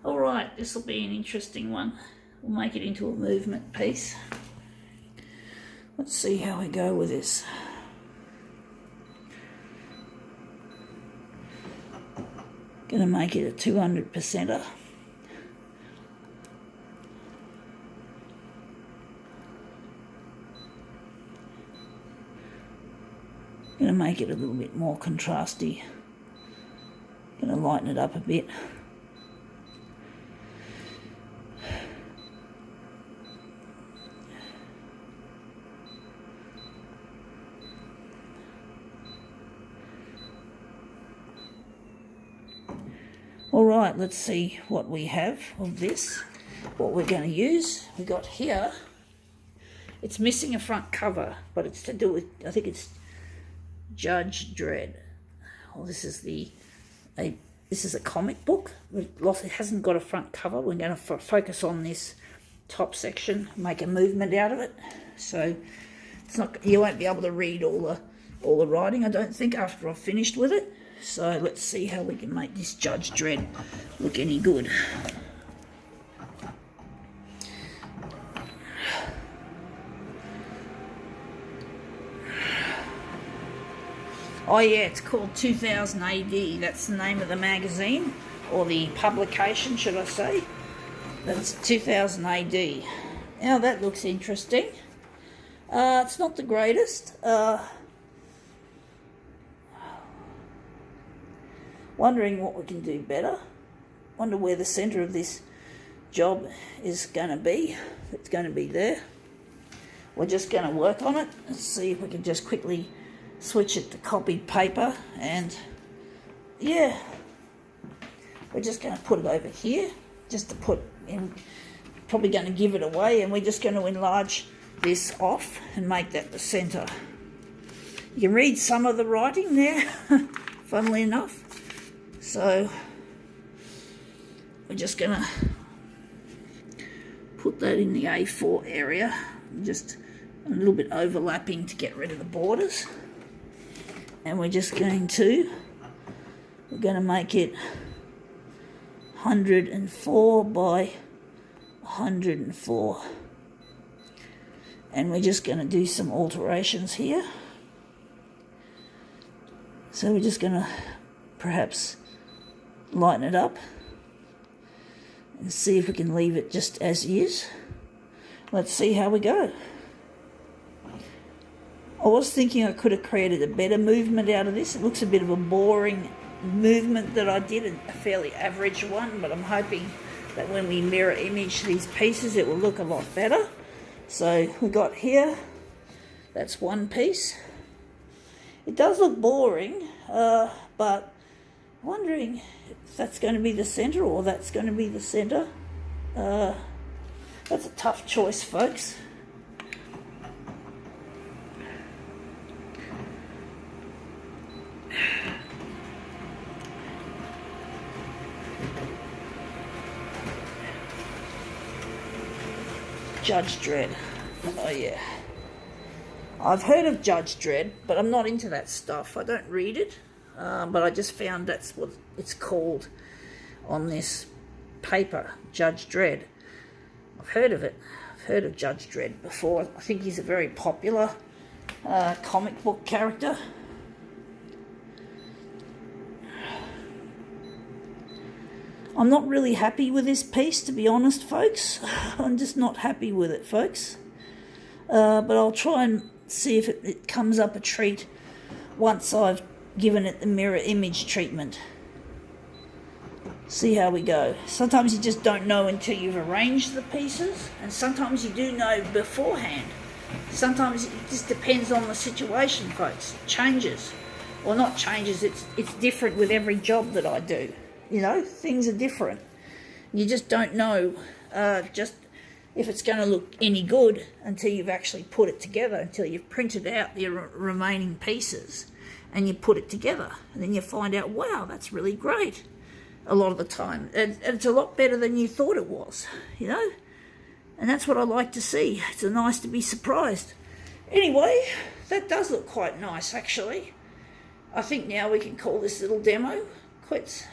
All right, this will be an interesting one. We'll make it into a movement piece. Let's see how we go with this. Gonna make it a 200%er. Gonna make it a little bit more contrasty. Gonna lighten it up a bit. All right, let's see what we have of this, what we're going to use. We got here, it's missing a front cover, but it's to do with, I think it's Judge Dredd. Well, this is a comic book. It hasn't got a front cover. We're going to focus on this top section, make a movement out of it. So it's not, you won't be able to read all the writing, I don't think, after I've finished with it. So let's see how we can make this Judge Dredd look any good. Oh yeah, it's called 2000 AD. That's the name of the magazine, or the publication, should I say. That's 2000 AD. Now that looks interesting. It's not the greatest. Wondering what we can do better. Wonder where the centre of this job is going to be. It's going to be there. We're just going to work on it. Let's see if we can just quickly switch it to copied paper. And yeah, we're just going to put it over here, just to put in. Probably going to give it away, and we're just going to enlarge this off and make that the centre. You can read some of the writing there, funnily enough. So we're just going to put that in the A4 area, just a little bit overlapping to get rid of the borders. And we're just going to make it 104 by 104. And we're just going to do some alterations here. So we're just going to perhaps lighten it up and see if we can leave it just as is. Let's see how we go. I was thinking I could have created a better movement out of this. It looks a bit of a boring movement that I did, a fairly average one, but I'm hoping that when we mirror image these pieces it will look a lot better. So we got here, that's one piece. It does look boring, but I'm wondering if that's going to be the centre or that's going to be the centre. That's a tough choice, folks. Judge Dredd. Oh yeah. I've heard of Judge Dredd, but I'm not into that stuff. I don't read it, but I just found that's what it's called on this paper, Judge Dredd. I've heard of it. I've heard of Judge Dredd before. I think he's a very popular comic book character. I'm not really happy with this piece, to be honest, folks. I'm just not happy with it, folks. But I'll try and see if it comes up a treat once I've given it the mirror image treatment. See how we go. Sometimes you just don't know until you've arranged the pieces, and sometimes you do know beforehand. Sometimes it just depends on the situation, folks. It changes. Well, not changes, it's different with every job that I do. You know, things are different. You just don't know just if it's going to look any good until you've actually put it together, until you've printed out the remaining pieces and you put it together. And then you find out, wow, that's really great a lot of the time. And it's a lot better than you thought it was, you know. And that's what I like to see. It's nice to be surprised. Anyway, that does look quite nice, actually. I think now we can call this little demo quits.